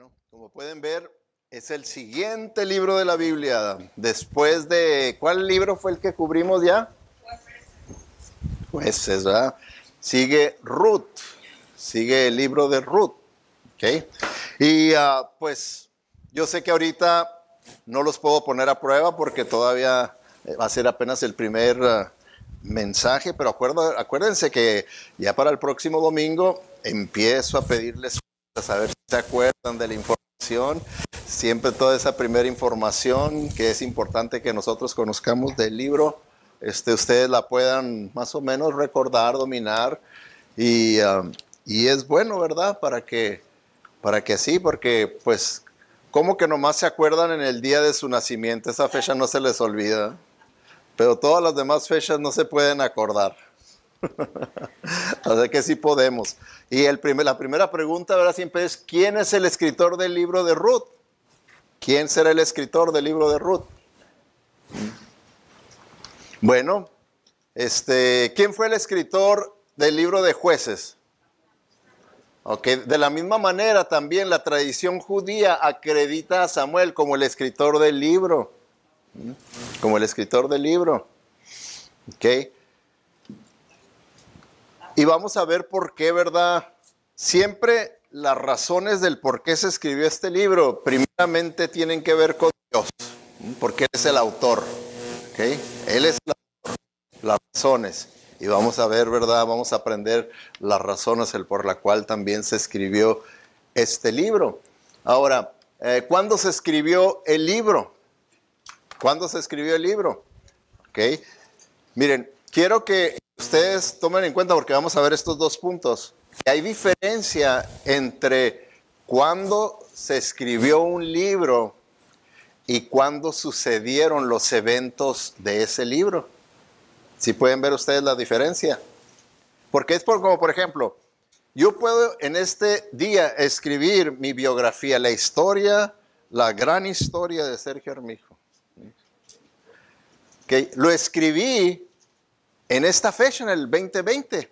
Bueno, como pueden ver, es el siguiente libro de la Biblia. Después de, ¿cuál libro fue el que cubrimos ya? Jueces, ¿verdad? Sigue Ruth, sigue el libro de Ruth, ¿ok? Y pues yo sé que ahorita no los puedo poner a prueba porque todavía va a ser apenas el primer mensaje, pero acuérdense que ya para el próximo domingo empiezo a pedirles a ver si se acuerdan de la información. Siempre toda esa primera información que es importante que nosotros conozcamos del libro, ustedes la puedan más o menos recordar, dominar y es bueno, ¿verdad? Para que así, porque pues, ¿cómo que nomás se acuerdan en el día de su nacimiento? Esa fecha no se les olvida, pero todas las demás fechas no se pueden acordar. O sea que sí podemos. Y la primera pregunta, ¿verdad? Siempre es, ¿quién es el escritor del libro de Ruth? ¿Quién será el escritor del libro de Ruth? Bueno, ¿quién fue el escritor del libro de Jueces? Okay. De la misma manera también la tradición judía acredita a Samuel como el escritor del libro. Como el escritor del libro. Ok. Y vamos a ver por qué, ¿verdad? Siempre las razones del por qué se escribió este libro, primeramente tienen que ver con Dios, porque Él es el autor. ¿Ok? Él es el autor, las razones. Y vamos a ver, ¿verdad? Vamos a aprender las razones por la cual también se escribió este libro. Ahora, ¿cuándo se escribió el libro? ¿Cuándo se escribió el libro? ¿Ok? Miren, quiero que ustedes tomen en cuenta, porque vamos a ver estos dos puntos. Hay diferencia entre cuándo se escribió un libro y cuándo sucedieron los eventos de ese libro. ¿Sí pueden ver ustedes la diferencia? Porque es como, por ejemplo, yo puedo en este día escribir mi biografía, la historia, la gran historia de Sergio Armijo. Okay. Lo escribí en esta fecha, en el 2020,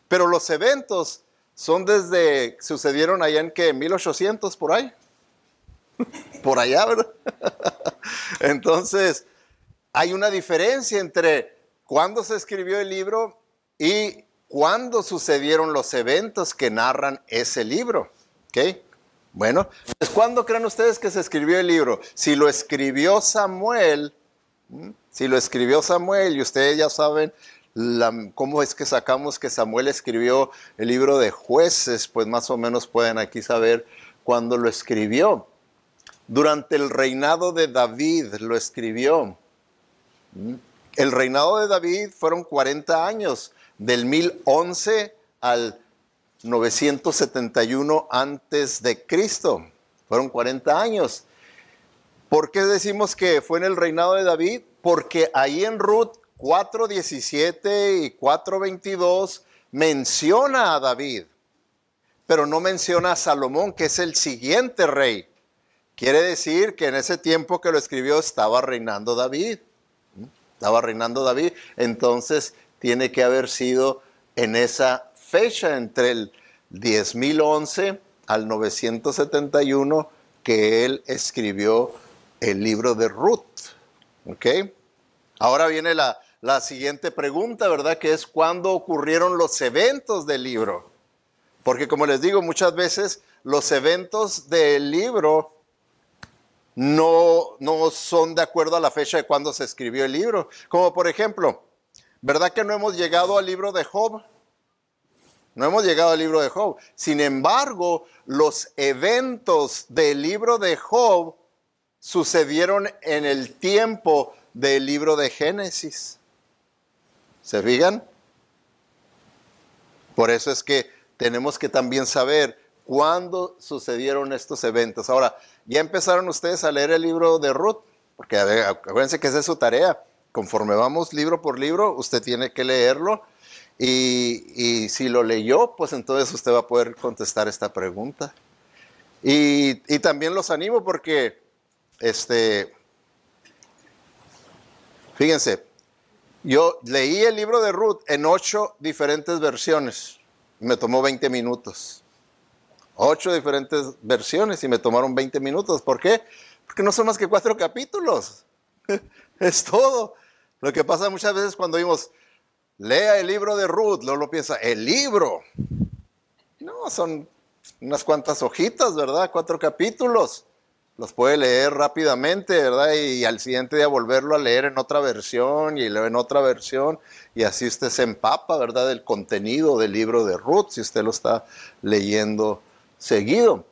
pero los eventos sucedieron allá en que 1800 por ahí, por allá, ¿verdad? Entonces, hay una diferencia entre cuándo se escribió el libro y cuándo sucedieron los eventos que narran ese libro, ¿ok? Bueno, pues ¿cuándo creen ustedes que se escribió el libro? Si lo escribió Samuel, y ustedes ya saben cómo es que sacamos que Samuel escribió el libro de Jueces, pues más o menos pueden aquí saber cuándo lo escribió. Durante el reinado de David lo escribió. El reinado de David fueron 40 años, del 1011 al 971 antes de Cristo. Fueron 40 años. ¿Por qué decimos que fue en el reinado de David? Porque ahí en Ruth 4:17 y 4:22 menciona a David, pero no menciona a Salomón, que es el siguiente rey. Quiere decir que en ese tiempo que lo escribió estaba reinando David. Entonces tiene que haber sido en esa fecha, entre el 10.011 al 971, que él escribió el libro de Ruth. ¿Ok? Ahora viene la siguiente pregunta, ¿verdad? Que es ¿cuándo ocurrieron los eventos del libro? Porque como les digo, muchas veces los eventos del libro no son de acuerdo a la fecha de cuando se escribió el libro. Como por ejemplo, ¿verdad que no hemos llegado al libro de Job? No hemos llegado al libro de Job. Sin embargo, los eventos del libro de Job sucedieron en el tiempo del libro de Génesis. ¿Se fijan? Por eso es que tenemos que también saber cuándo sucedieron estos eventos. Ahora, ¿ya empezaron ustedes a leer el libro de Ruth? Porque acuérdense que esa es su tarea. Conforme vamos libro por libro, usted tiene que leerlo. Y si lo leyó, pues entonces usted va a poder contestar esta pregunta. Y también los animo porque, fíjense, yo leí el libro de Ruth en 8 diferentes versiones. Me tomó 20 minutos. 8 diferentes versiones y me tomaron 20 minutos. ¿Por qué? Porque no son más que 4 capítulos. Es todo. Lo que pasa muchas veces cuando oímos, lea el libro de Ruth, luego lo piensa, el libro. No, son unas cuantas hojitas, ¿verdad? 4 capítulos. Los puede leer rápidamente, ¿verdad? Y al siguiente día volverlo a leer en otra versión y luego en otra versión. Y así usted se empapa, ¿verdad? Del contenido del libro de Ruth, si usted lo está leyendo seguido.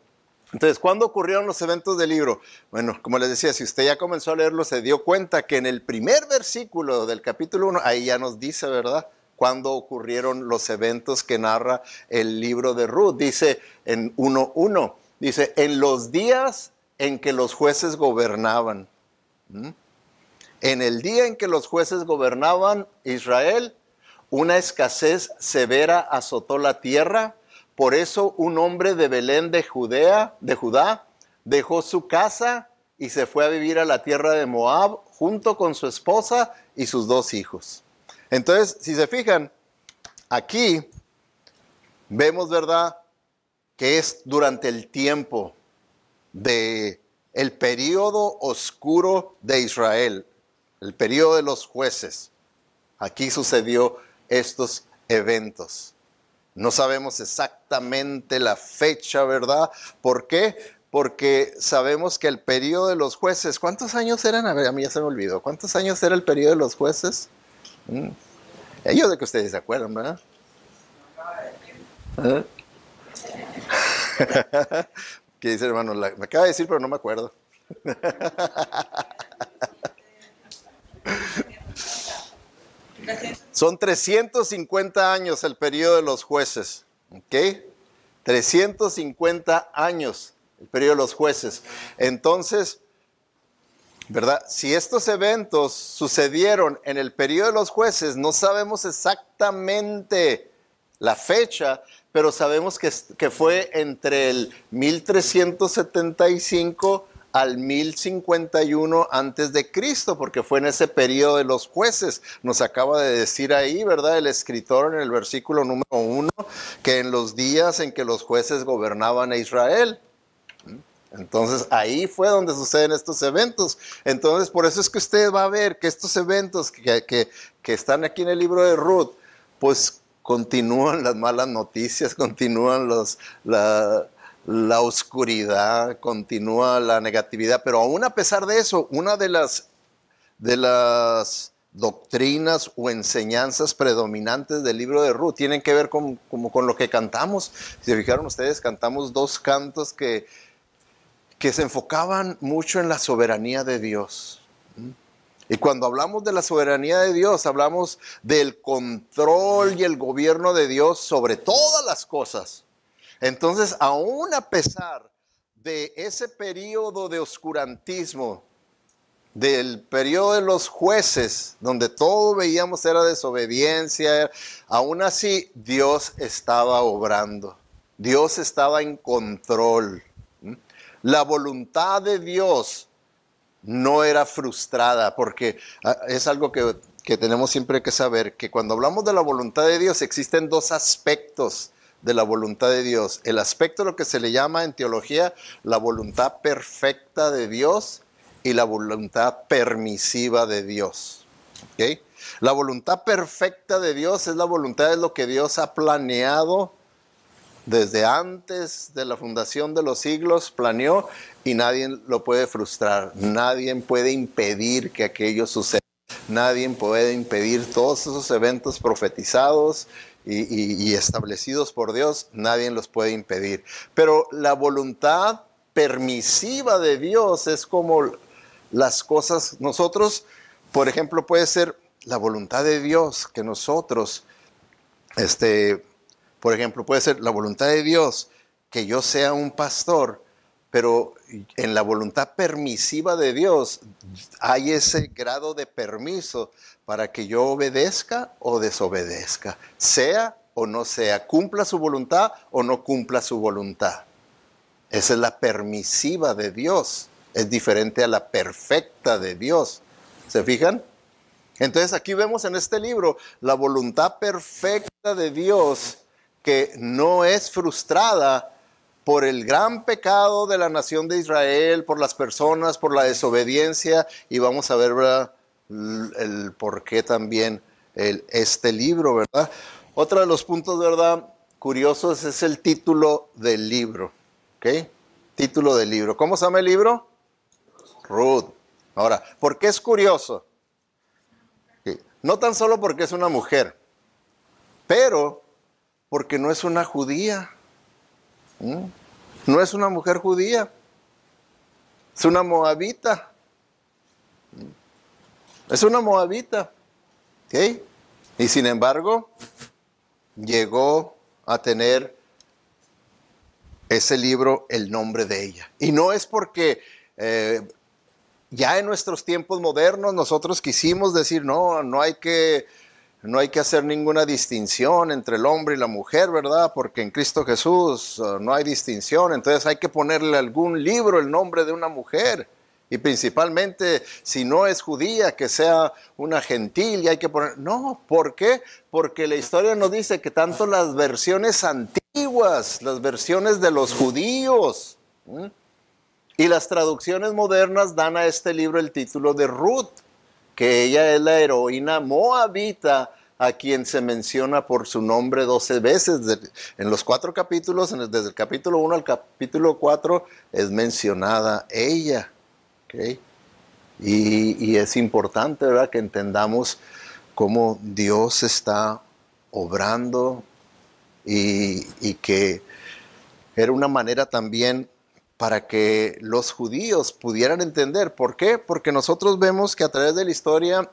Entonces, ¿cuándo ocurrieron los eventos del libro? Bueno, como les decía, si usted ya comenzó a leerlo, se dio cuenta que en el primer versículo del capítulo 1, ahí ya nos dice, ¿verdad?, cuándo ocurrieron los eventos que narra el libro de Ruth. Dice en 1:1, dice, en los días en que los jueces gobernaban. En el día en que los jueces gobernaban Israel, una escasez severa azotó la tierra. Por eso un hombre de Belén de Judá, dejó su casa y se fue a vivir a la tierra de Moab junto con su esposa y sus 2 hijos. Entonces, si se fijan, aquí vemos, ¿verdad?, que es durante el tiempo de el periodo oscuro de Israel, el periodo de los jueces. Aquí sucedió estos eventos. No sabemos exactamente la fecha, ¿verdad? ¿Por qué? Porque sabemos que el periodo de los jueces, ¿cuántos años eran? A ver, a mí ya se me olvidó. ¿Cuántos años era el periodo de los jueces? Yo de que ustedes se acuerdan, ¿verdad? ¿Eh? ¿Qué dice, hermano? Me acaba de decir, pero no me acuerdo. Son 350 años el periodo de los jueces, ¿ok? 350 años el periodo de los jueces. Entonces, ¿verdad? Si estos eventos sucedieron en el periodo de los jueces, no sabemos exactamente la fecha, pero sabemos que fue entre el 1375 al 1051 antes de Cristo, porque fue en ese periodo de los jueces. Nos acaba de decir ahí, ¿verdad?, el escritor en el versículo número 1, que en los días en que los jueces gobernaban a Israel. Entonces ahí fue donde suceden estos eventos. Entonces por eso es que usted va a ver que estos eventos que están aquí en el libro de Ruth, pues continúan las malas noticias, continúan la oscuridad, continúa la negatividad, pero aún a pesar de eso, una de las doctrinas o enseñanzas predominantes del libro de Ruth tienen que ver con lo que cantamos. Si se fijaron ustedes, cantamos 2 cantos que se enfocaban mucho en la soberanía de Dios. Y cuando hablamos de la soberanía de Dios, hablamos del control y el gobierno de Dios sobre todas las cosas. Entonces, aún a pesar de ese periodo de oscurantismo, del periodo de los jueces, donde todo veíamos era desobediencia, aún así Dios estaba obrando. Dios estaba en control. La voluntad de Dios no era frustrada, porque es algo que tenemos siempre que saber, que cuando hablamos de la voluntad de Dios existen 2 aspectos de la voluntad de Dios. El aspecto, lo que se le llama en teología, la voluntad perfecta de Dios y la voluntad permisiva de Dios. ¿Okay? La voluntad perfecta de Dios es la voluntad de lo que Dios ha planeado desde antes de la fundación de los siglos, planeó, y nadie lo puede frustrar. Nadie puede impedir que aquello suceda. Nadie puede impedir todos esos eventos profetizados y establecidos por Dios. Nadie los puede impedir. Pero la voluntad permisiva de Dios es como las cosas. Nosotros, por ejemplo, puede ser la voluntad de Dios que nosotros, por ejemplo, puede ser la voluntad de Dios que yo sea un pastor, pero en la voluntad permisiva de Dios hay ese grado de permiso para que yo obedezca o desobedezca, sea o no sea, cumpla su voluntad o no cumpla su voluntad. Esa es la permisiva de Dios, es diferente a la perfecta de Dios. ¿Se fijan? Entonces aquí vemos en este libro la voluntad perfecta de Dios, que no es frustrada por el gran pecado de la nación de Israel, por las personas, por la desobediencia, y vamos a ver, ¿verdad?, el por qué también este libro, ¿verdad? Otro de los puntos, ¿verdad?, curiosos es el título del libro, ¿ok? Título del libro. ¿Cómo se llama el libro? Ruth. Ahora, ¿por qué es curioso? Okay. No tan solo porque es una mujer, pero porque no es una judía. No es una mujer judía, es una moabita. Es una moabita. ¿Ok? Y sin embargo, llegó a tener ese libro el nombre de ella. Y no es porque ya en nuestros tiempos modernos nosotros quisimos decir, no hay que hacer ninguna distinción entre el hombre y la mujer, ¿verdad? Porque en Cristo Jesús no hay distinción, entonces hay que ponerle a algún libro el nombre de una mujer. Y principalmente, si no es judía, que sea una gentil, y hay que poner... No, ¿por qué? Porque la historia nos dice que tanto las versiones antiguas, las versiones de los judíos, y las traducciones modernas dan a este libro el título de Ruth, que ella es la heroína moabita a quien se menciona por su nombre 12 veces. En los 4 capítulos, desde el capítulo 1 al capítulo 4, es mencionada ella. ¿Okay? Y es importante, ¿verdad?, que entendamos cómo Dios está obrando y que era una manera también para que los judíos pudieran entender. ¿Por qué? Porque nosotros vemos que a través de la historia,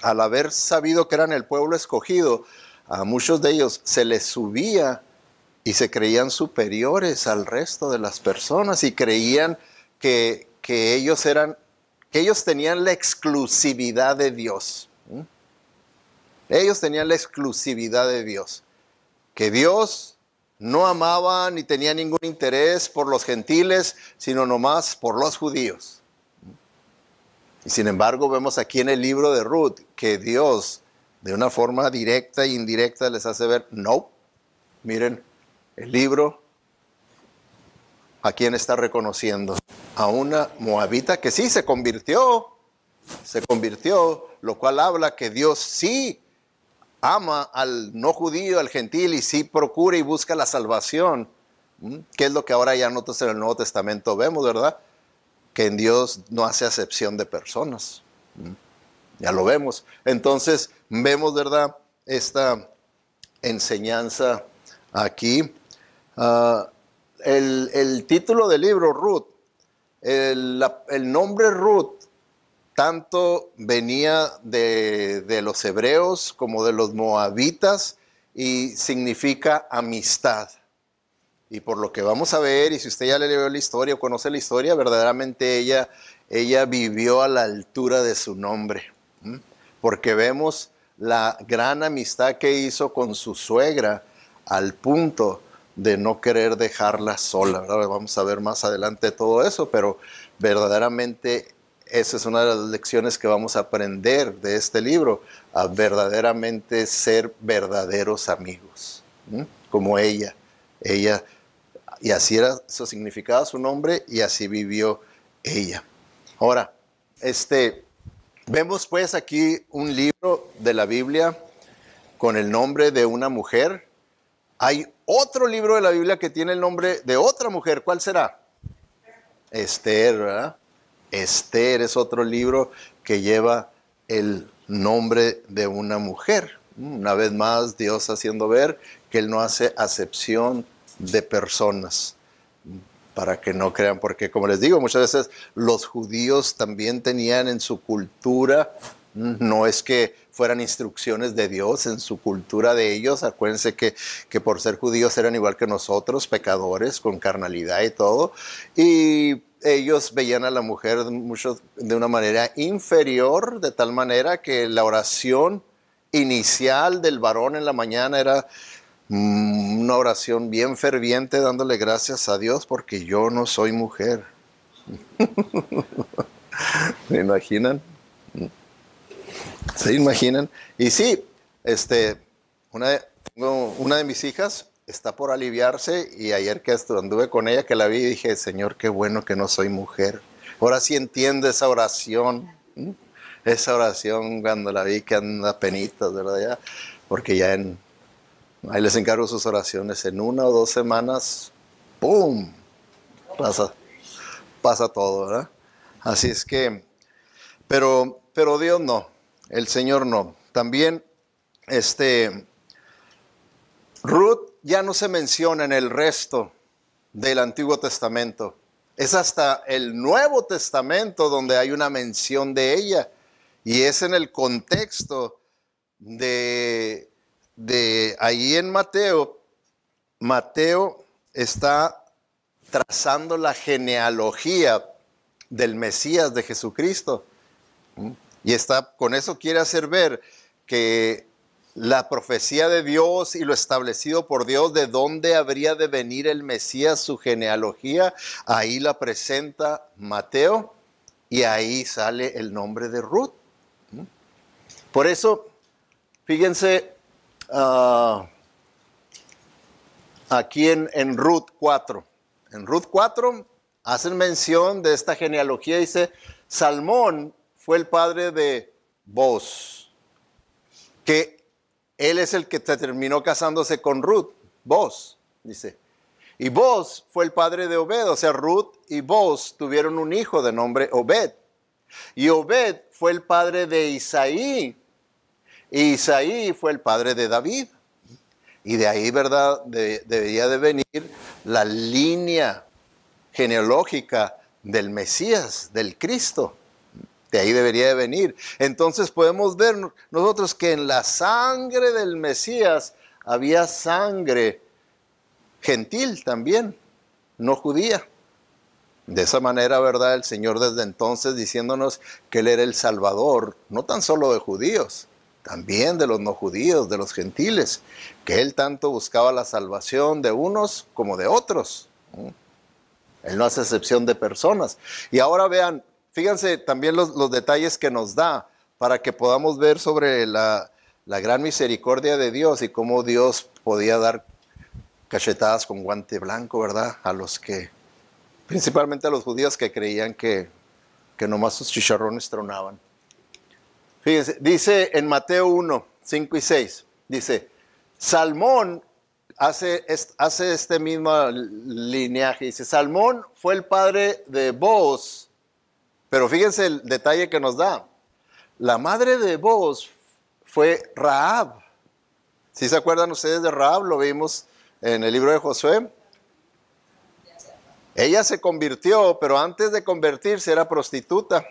al haber sabido que eran el pueblo escogido, a muchos de ellos se les subía y se creían superiores al resto de las personas y creían que ellos tenían la exclusividad de Dios. Ellos tenían la exclusividad de Dios. Que Dios no amaba ni tenía ningún interés por los gentiles, sino nomás por los judíos. Y sin embargo, vemos aquí en el libro de Ruth que Dios, de una forma directa e indirecta, les hace ver, no, miren, el libro, ¿a quién está reconociendo? A una moabita que sí se convirtió, lo cual habla que Dios sí ama al no judío, al gentil, y sí procura y busca la salvación, que es lo que ahora ya nosotros en el Nuevo Testamento vemos, ¿verdad? Que en Dios no hace acepción de personas. Ya lo vemos. Entonces vemos, ¿verdad?, esta enseñanza aquí. El título del libro, Ruth, el nombre Ruth, tanto venía de los hebreos como de los moabitas y significa amistad. Y por lo que vamos a ver, y si usted ya le leyó la historia o conoce la historia, verdaderamente ella vivió a la altura de su nombre. Porque vemos la gran amistad que hizo con su suegra al punto de no querer dejarla sola, ¿verdad? Vamos a ver más adelante todo eso, pero verdaderamente esa es una de las lecciones que vamos a aprender de este libro, a verdaderamente ser verdaderos amigos, como ella, y así era, eso significaba su nombre, y así vivió ella. Ahora, vemos pues aquí un libro de la Biblia con el nombre de una mujer. Hay otro libro de la Biblia que tiene el nombre de otra mujer. ¿Cuál será? Esther, ¿verdad? Esther es otro libro que lleva el nombre de una mujer. Una vez más, Dios haciendo ver que Él no hace acepción de personas, para que no crean, porque como les digo, muchas veces los judíos también tenían en su cultura, no es que fueran instrucciones de Dios, en su cultura de ellos, acuérdense que por ser judíos eran igual que nosotros, pecadores, con carnalidad y todo, y ellos veían a la mujer muchos de una manera inferior, de tal manera que la oración inicial del varón en la mañana era una oración bien ferviente, dándole gracias a Dios porque yo no soy mujer. ¿Me imaginan? ¿Se imaginan? Y sí, tengo una de mis hijas, está por aliviarse y ayer que anduve con ella, que la vi, dije, Señor, qué bueno que no soy mujer. Ahora sí entiendo esa oración. Esa oración cuando la vi que anda penitas, ¿verdad? Ya, porque ya ahí les encargo sus oraciones. En 1 o 2 semanas, ¡pum! Pasa todo, ¿verdad? Así es que, pero Dios no, el Señor no. También, Ruth ya no se menciona en el resto del Antiguo Testamento. Es hasta el Nuevo Testamento donde hay una mención de ella. Y es en el contexto de ahí en Mateo. Mateo está trazando la genealogía del Mesías de Jesucristo. Y con eso quiere hacer ver que la profecía de Dios y lo establecido por Dios de dónde habría de venir el Mesías, su genealogía, ahí la presenta Mateo y ahí sale el nombre de Ruth. Por eso, fíjense aquí en Ruth 4. En Ruth 4 hacen mención de esta genealogía. Dice, Salmón fue el padre de Boz, que él es el que terminó casándose con Ruth. Boz, dice. Y Boz fue el padre de Obed. O sea, Ruth y Boz tuvieron un hijo de nombre Obed. Y Obed fue el padre de Isaí. Y Isaí fue el padre de David. Y de ahí, ¿verdad? Debería de venir la línea genealógica del Mesías, del Cristo. De ahí debería de venir. Entonces podemos ver nosotros que en la sangre del Mesías había sangre gentil también, no judía. De esa manera, ¿verdad? El Señor desde entonces diciéndonos que Él era el Salvador, no tan solo de judíos, también de los no judíos, de los gentiles, que Él tanto buscaba la salvación de unos como de otros. Él no hace excepción de personas. Y ahora vean, fíjense también los detalles que nos da para que podamos ver sobre la gran misericordia de Dios y cómo Dios podía dar cachetadas con guante blanco, ¿verdad? A los que, principalmente a los judíos que creían que nomás sus chicharrones tronaban. Fíjense, dice en Mateo 1, 5 y 6, dice, Salmón hace este mismo lineaje, dice, Salmón fue el padre de Boz, pero fíjense el detalle que nos da. La madre de Boz fue Rahab. ¿Sí se acuerdan ustedes de Rahab? Lo vimos en el libro de Josué. Ella se convirtió, pero antes de convertirse era prostituta.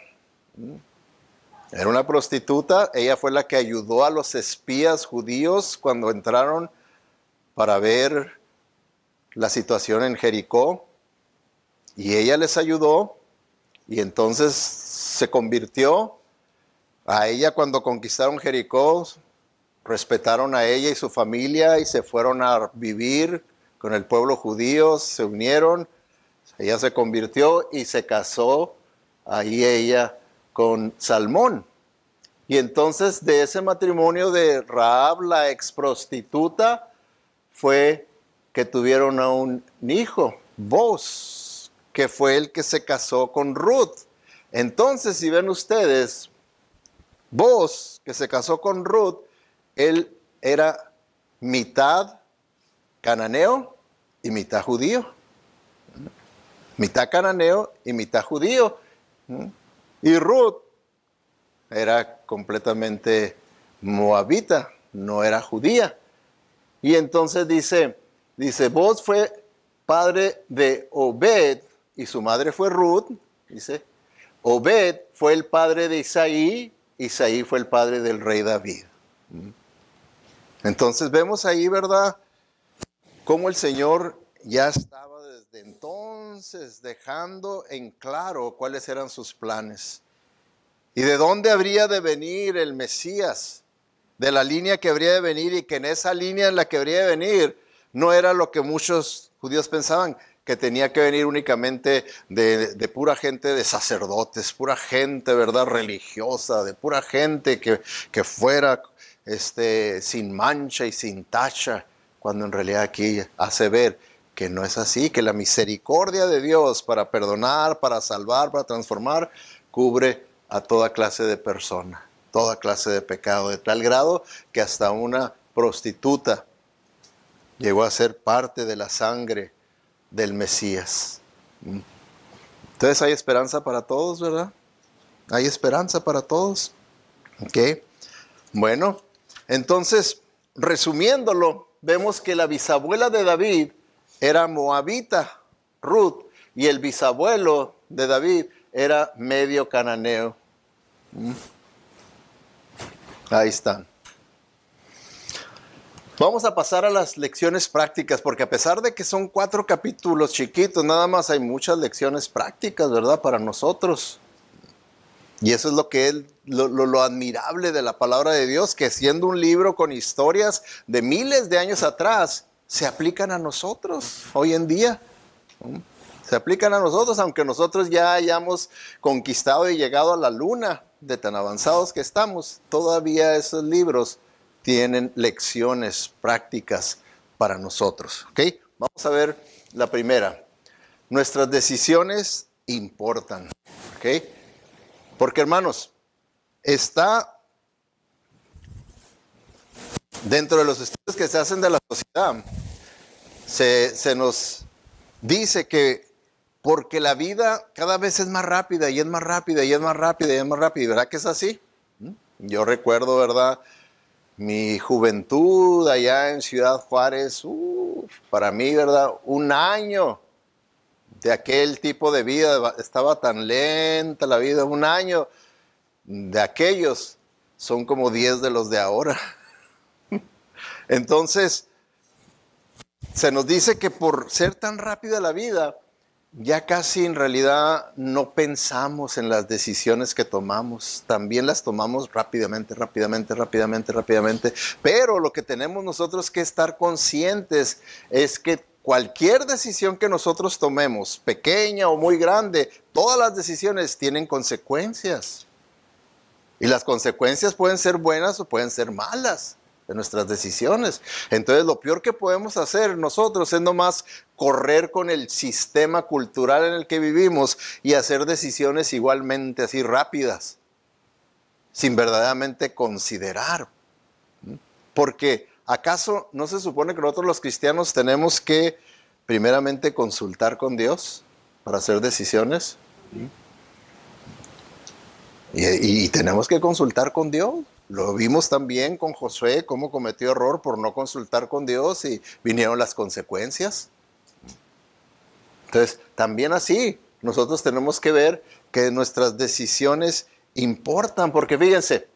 Era una prostituta. Ella fue la que ayudó a los espías judíos cuando entraron para ver la situación en Jericó. Y ella les ayudó. Y entonces se convirtió. A ella cuando conquistaron Jericó, respetaron a ella y su familia y se fueron a vivir con el pueblo judío, se unieron. Ella se convirtió y se casó ahí ella con Salmón. Y entonces de ese matrimonio de Rahab, la ex prostituta, fue que tuvieron a un hijo, Boz, que fue el que se casó con Ruth. Entonces, si ven ustedes, Boz, que se casó con Ruth, él era mitad cananeo y mitad judío. Mitad cananeo y mitad judío. Y Ruth era completamente moabita, no era judía. Y entonces dice, Boz fue padre de Obed y su madre fue Ruth. Dice, Obed fue el padre de Isaí, Isaí fue el padre del rey David. Entonces vemos ahí, ¿verdad? Cómo el Señor ya estaba desde entonces dejando en claro cuáles eran sus planes. ¿Y de dónde habría de venir el Mesías? De la línea que habría de venir, y que en esa línea en la que habría de venir no era lo que muchos judíos pensaban, que tenía que venir únicamente de pura gente de sacerdotes, pura gente, ¿verdad?, religiosa, de pura gente que fuera sin mancha y sin tacha. cuando en realidad aquí hace ver que no es así, que la misericordia de Dios para perdonar, para salvar, para transformar, cubre a toda clase de persona, toda clase de pecado, de tal grado que hasta una prostituta llegó a ser parte de la sangre del Mesías. Entonces hay esperanza para todos, ¿verdad? Hay esperanza para todos. ¿Ok? Bueno, entonces, resumiéndolo, vemos que la bisabuela de David era moabita, Ruth, y el bisabuelo de David era medio cananeo. Ahí están. Vamos a pasar a las lecciones prácticas, porque a pesar de que son 4 capítulos chiquitos, nada más hay muchas lecciones prácticas, ¿verdad? Para nosotros. Y eso es lo que es lo admirable de la palabra de Dios, que siendo un libro con historias de miles de años atrás, se aplican a nosotros hoy en día. Se aplican a nosotros, aunque nosotros ya hayamos conquistado y llegado a la luna, de tan avanzados que estamos, todavía esos libros tienen lecciones prácticas para nosotros. ¿Ok? Vamos a ver la primera. Nuestras decisiones importan. ¿Ok? Porque, hermanos, está dentro de los estudios que se hacen de la sociedad, se nos dice que porque la vida cada vez es más rápida y es más rápida y es más rápida y es más rápida, ¿verdad que es así? Yo recuerdo, ¿verdad? Mi juventud allá en Ciudad Juárez, para mí, ¿verdad? Un año de aquel tipo de vida, estaba tan lenta la vida, un año de aquellos son como 10 de los de ahora. Entonces, se nos dice que por ser tan rápida la vida, ya casi en realidad no pensamos en las decisiones que tomamos. También las tomamos rápidamente. Pero lo que tenemos nosotros que estar conscientes es que cualquier decisión que nosotros tomemos, pequeña o muy grande, todas las decisiones tienen consecuencias. Y las consecuencias pueden ser buenas o pueden ser malas de nuestras decisiones. Entonces lo peor que podemos hacer nosotros es nomás correr con el sistema cultural en el que vivimos y hacer decisiones igualmente así rápidas, sin verdaderamente considerar. Porque ¿acaso no se supone que nosotros los cristianos tenemos que primeramente consultar con Dios para hacer decisiones? Y tenemos que consultar con Dios. Lo vimos también con Josué, cómo cometió error por no consultar con Dios y vinieron las consecuencias. Entonces, también así, nosotros tenemos que ver que nuestras decisiones importan, porque fíjense,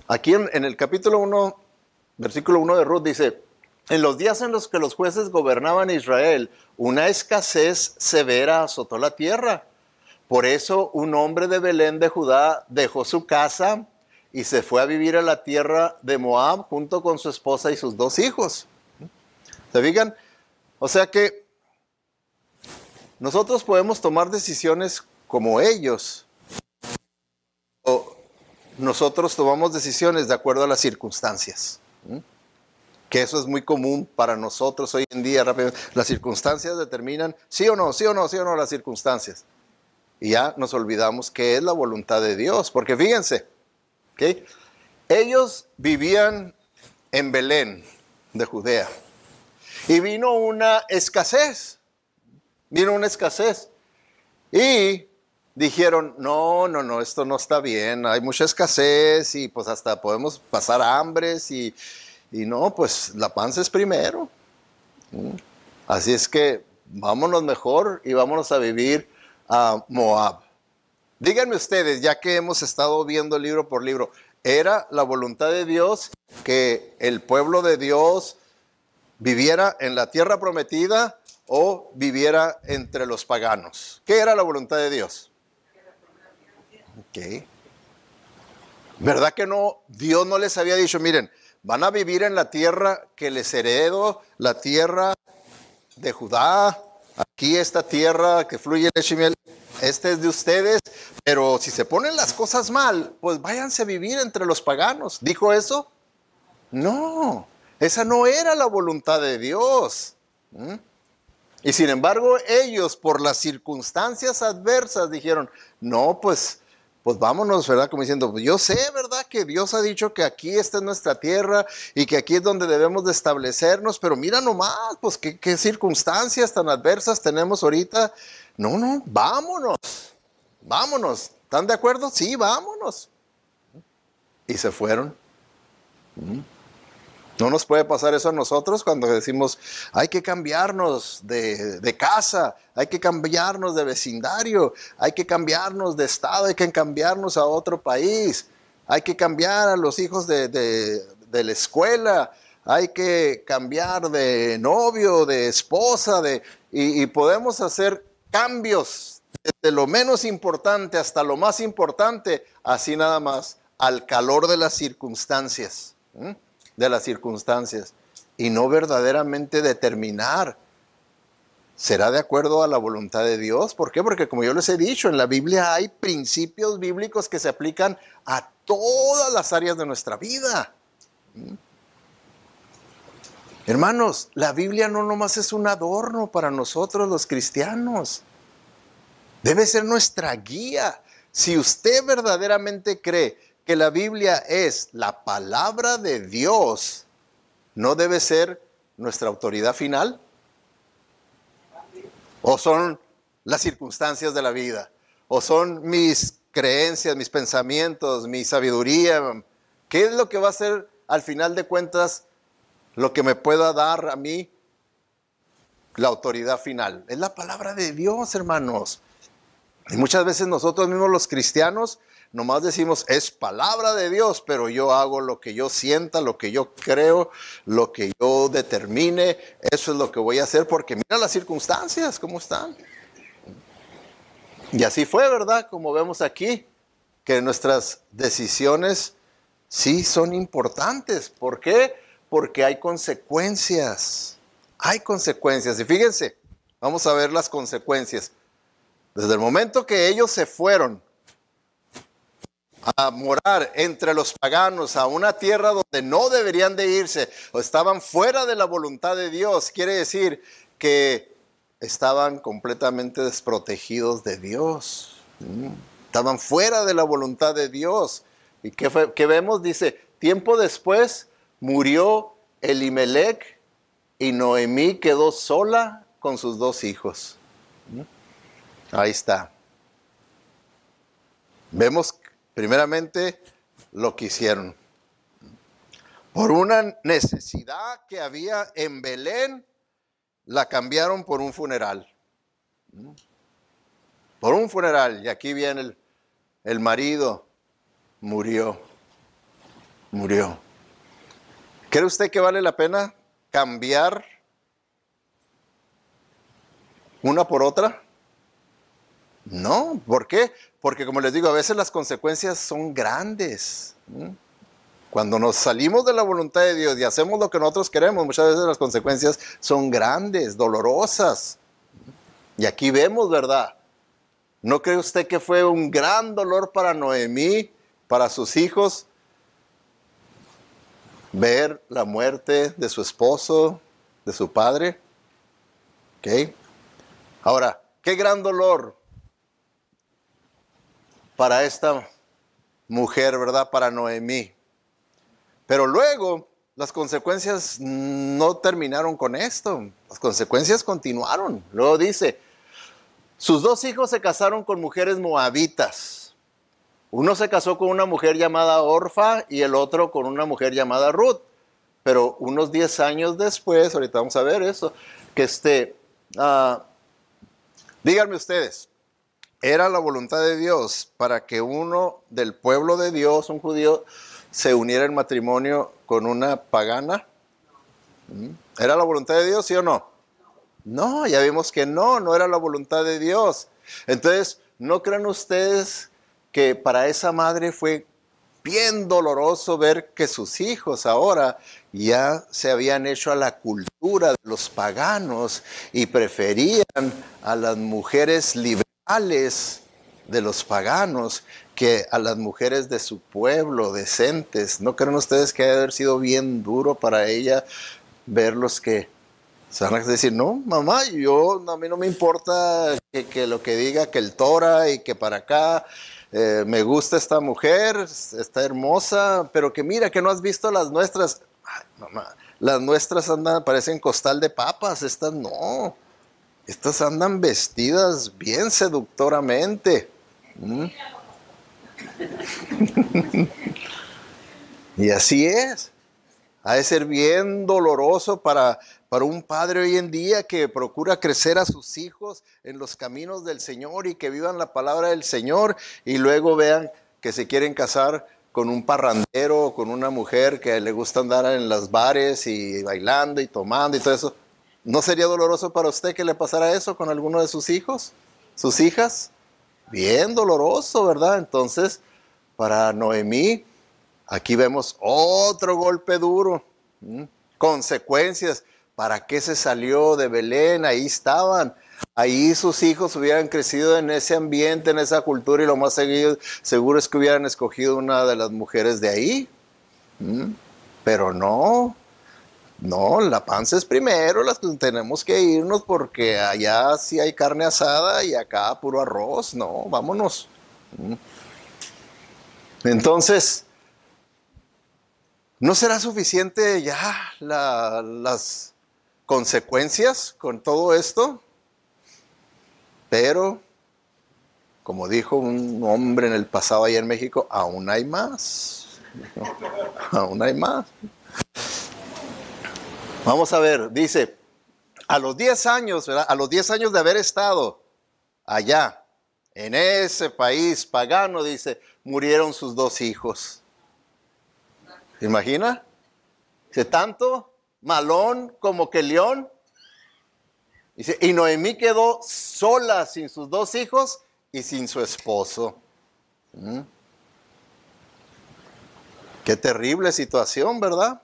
aquí en el capítulo 1, versículo 1 de Ruth dice, en los días en los que los jueces gobernaban Israel, una escasez severa azotó la tierra. Por eso un hombre de Belén de Judá dejó su casa y se fue a vivir a la tierra de Moab junto con su esposa y sus 2 hijos. ¿Se fijan? O sea que nosotros podemos tomar decisiones como ellos. O nosotros tomamos decisiones de acuerdo a las circunstancias. Que eso es muy común para nosotros hoy en día. Las circunstancias determinan sí o no las circunstancias. Y ya nos olvidamos que es la voluntad de Dios. Porque fíjense, ¿okay? Ellos vivían en Belén de Judea. Y vino una escasez. Y dijeron, no, esto no está bien. Hay mucha escasez y pues hasta podemos pasar hambres. Y no, pues la panza es primero. Así es que vámonos mejor y vámonos a vivir a Moab. Díganme ustedes, ya que hemos estado viendo libro por libro, ¿era la voluntad de Dios que el pueblo de Dios viviera en la tierra prometida o viviera entre los paganos? ¿Qué era la voluntad de Dios? Ok. ¿Verdad que no? Dios no les había dicho, miren, van a vivir en la tierra que les heredo, la tierra de Judá. Aquí esta tierra que fluye leche y miel, este es de ustedes, pero si se ponen las cosas mal, pues váyanse a vivir entre los paganos. ¿Dijo eso? No. Esa no era la voluntad de Dios. Y sin embargo, ellos, por las circunstancias adversas, dijeron, no, pues vámonos, ¿verdad? Como diciendo, pues yo sé, ¿verdad? Que Dios ha dicho que aquí esta es nuestra tierra y que aquí es donde debemos de establecernos, pero mira nomás, pues qué circunstancias tan adversas tenemos ahorita. No, vámonos. ¿Están de acuerdo? Sí, vámonos. Y se fueron. No nos puede pasar eso a nosotros cuando decimos, hay que cambiarnos de casa, hay que cambiarnos de vecindario, hay que cambiarnos de estado, hay que cambiarnos a otro país, hay que cambiar a los hijos de la escuela, hay que cambiar de novio, de esposa, y podemos hacer cambios desde lo menos importante hasta lo más importante, así nada más, al calor de las circunstancias. Y no verdaderamente determinar, ¿será de acuerdo a la voluntad de Dios? ¿Por qué? Porque como yo les he dicho, en la Biblia hay principios bíblicos que se aplican a todas las áreas de nuestra vida. Hermanos, la Biblia no nomás es un adorno para nosotros los cristianos, debe ser nuestra guía. Si usted verdaderamente cree que la Biblia es la palabra de Dios, ¿no debe ser nuestra autoridad final? ¿O son las circunstancias de la vida? ¿O son mis creencias, mis pensamientos, mi sabiduría? ¿Qué es lo que va a ser al final de cuentas lo que me pueda dar a mí la autoridad final? Es la palabra de Dios, hermanos. Y muchas veces nosotros mismos los cristianos nomás decimos, es palabra de Dios, pero yo hago lo que yo sienta, lo que yo creo, lo que yo determine, eso es lo que voy a hacer, porque mira las circunstancias, cómo están. Y así fue, ¿verdad? Como vemos aquí, que nuestras decisiones sí son importantes. ¿Por qué? Porque hay consecuencias. Hay consecuencias. Y fíjense, vamos a ver las consecuencias. Desde el momento que ellos se fueron a morar entre los paganos a una tierra donde no deberían de irse o estaban fuera de la voluntad de Dios, quiere decir que estaban completamente desprotegidos de Dios. Estaban fuera de la voluntad de Dios. ¿Y qué vemos? Dice, tiempo después murió Elimelech y Noemí quedó sola con sus 2 hijos. Ahí está. Vemos primeramente lo que hicieron. Por una necesidad que había en Belén, la cambiaron por un funeral. Por un funeral. Y aquí viene el marido. Murió. ¿Cree usted que vale la pena cambiar una por otra? No, ¿por qué? Porque como les digo, a veces las consecuencias son grandes. Cuando nos salimos de la voluntad de Dios y hacemos lo que nosotros queremos, muchas veces las consecuencias son grandes, dolorosas. Y aquí vemos, ¿verdad? ¿No cree usted que fue un gran dolor para Noemí, para sus hijos, ver la muerte de su esposo, de su padre? ¿Ok? Ahora, qué gran dolor para esta mujer, ¿verdad? Para Noemí. Pero luego las consecuencias no terminaron con esto. Las consecuencias continuaron. Luego dice, sus 2 hijos se casaron con mujeres moabitas. Uno se casó con una mujer llamada Orfa y el otro con una mujer llamada Ruth. Pero unos 10 años después, ahorita vamos a ver eso, que díganme ustedes, ¿era la voluntad de Dios para que uno del pueblo de Dios, un judío, se uniera en matrimonio con una pagana? ¿Era la voluntad de Dios, sí o no? No, ya vimos que no era la voluntad de Dios. Entonces, ¿no creen ustedes que para esa madre fue bien doloroso ver que sus hijos ahora ya se habían hecho a la cultura de los paganos y preferían a las mujeres liberales de los paganos que a las mujeres de su pueblo, decentes. ¿No creen ustedes que debe haber sido bien duro para ella verlos que se van a decir, no, mamá, a mí no me importa que lo que diga, que el Torah y que para acá, me gusta esta mujer, está hermosa, pero que mira, que no has visto las nuestras? Ay, mamá, las nuestras andan, parecen costal de papas, estas no. Estas andan vestidas bien seductoramente. ¿Mm? Y así es. Ha de ser bien doloroso para un padre hoy en día que procura crecer a sus hijos en los caminos del Señor y que vivan la palabra del Señor y luego vean que se quieren casar con un parrandero o con una mujer que le gusta andar en los bares y bailando y tomando y todo eso. ¿No sería doloroso para usted que le pasara eso con alguno de sus hijos, sus hijas? Bien doloroso, ¿verdad? Entonces, para Noemí, aquí vemos otro golpe duro. Consecuencias. ¿Para qué se salió de Belén? Ahí estaban. Ahí sus hijos hubieran crecido en ese ambiente, en esa cultura, y lo más seguro es que hubieran escogido una de las mujeres de ahí. Pero no. No, la panza es primero, las que tenemos que irnos porque allá sí hay carne asada y acá puro arroz. No, vámonos. Entonces, ¿no será suficiente ya las consecuencias con todo esto? Pero, como dijo un hombre en el pasado allá en México, aún hay más. Aún hay más. Vamos a ver, dice, a los 10 años, ¿verdad? A los 10 años de haber estado allá, en ese país pagano, dice, murieron sus 2 hijos. ¿Se imagina? Dice, tanto Malón como que León. Dice, y Noemí quedó sola sin sus 2 hijos y sin su esposo. Qué terrible situación, ¿verdad?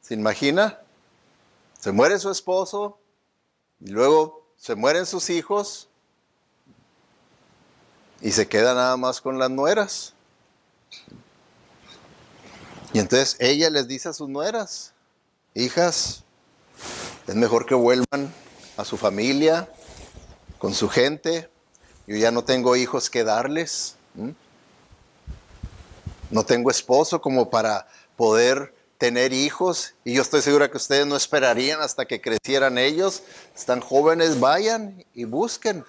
¿Se imagina? Se muere su esposo y luego se mueren sus hijos y se queda nada más con las nueras. Y entonces ella les dice a sus nueras, hijas, es mejor que vuelvan a su familia, con su gente. Yo ya no tengo hijos que darles. No tengo esposo como para poder tener hijos, y yo estoy segura que ustedes no esperarían hasta que crecieran ellos. Están jóvenes, vayan y busquen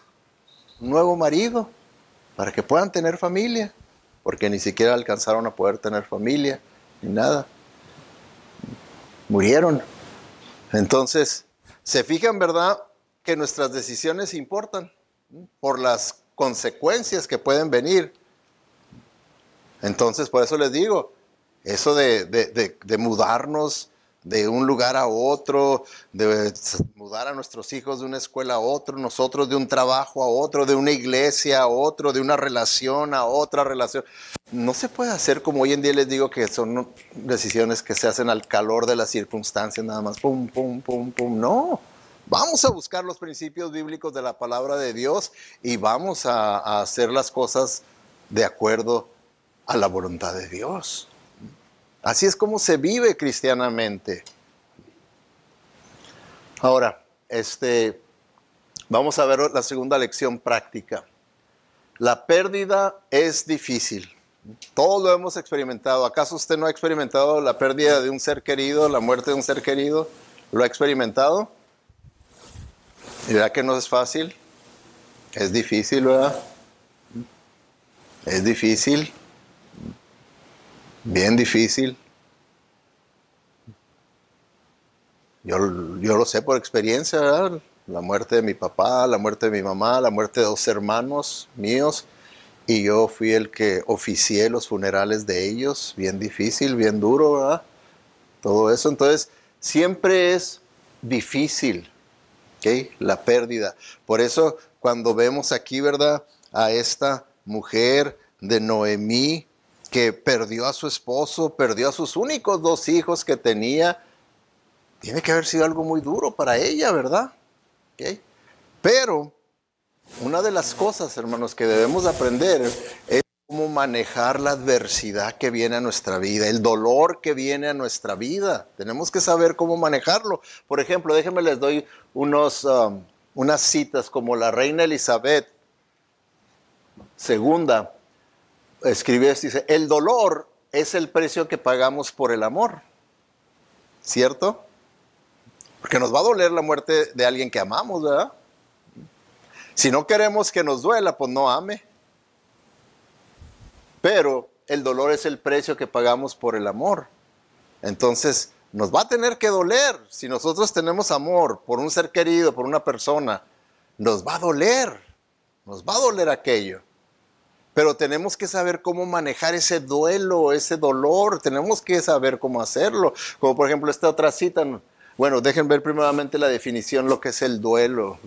un nuevo marido para que puedan tener familia, porque ni siquiera alcanzaron a poder tener familia, ni nada. Murieron. Entonces, se fijan, ¿verdad?, que nuestras decisiones importan por las consecuencias que pueden venir. Entonces, por eso les digo, eso de mudarnos de un lugar a otro, de mudar a nuestros hijos de una escuela a otro, nosotros de un trabajo a otro, de una iglesia a otro, de una relación a otra relación, no se puede hacer como hoy en día les digo, que son decisiones que se hacen al calor de las circunstancias, nada más, pum, pum, pum, pum. No, vamos a buscar los principios bíblicos de la palabra de Dios y vamos a hacer las cosas de acuerdo a la voluntad de Dios. Así es como se vive cristianamente. Ahora, vamos a ver la segunda lección práctica. La pérdida es difícil. Todos lo hemos experimentado. ¿Acaso usted no ha experimentado la pérdida de un ser querido, la muerte de un ser querido? ¿Lo ha experimentado? ¿Y verdad que no es fácil? Es difícil, ¿verdad? Es difícil. Bien difícil. Yo lo sé por experiencia, ¿verdad? La muerte de mi papá, la muerte de mi mamá, la muerte de 2 hermanos míos. Y yo fui el que oficié los funerales de ellos. Bien difícil, bien duro, ¿verdad? Todo eso. Entonces, siempre es difícil, ¿ok?, la pérdida. Por eso, cuando vemos aquí, ¿verdad?, a esta mujer de Noemí, que perdió a su esposo, perdió a sus únicos 2 hijos que tenía, tiene que haber sido algo muy duro para ella, ¿verdad? ¿Okay? Pero una de las cosas, hermanos, que debemos aprender es cómo manejar la adversidad que viene a nuestra vida, el dolor que viene a nuestra vida. Tenemos que saber cómo manejarlo. Por ejemplo, déjenme les doy unas citas como la reina Elizabeth II escribió esto, dice, el dolor es el precio que pagamos por el amor, ¿cierto? Porque nos va a doler la muerte de alguien que amamos, ¿verdad? Si no queremos que nos duela, pues no ame. Pero el dolor es el precio que pagamos por el amor. Entonces, nos va a tener que doler. Si nosotros tenemos amor por un ser querido, por una persona, nos va a doler. Nos va a doler aquello. Pero tenemos que saber cómo manejar ese duelo, ese dolor. Tenemos que saber cómo hacerlo. Como por ejemplo esta otra cita. Bueno, dejen ver primeramente la definición, lo que es el duelo.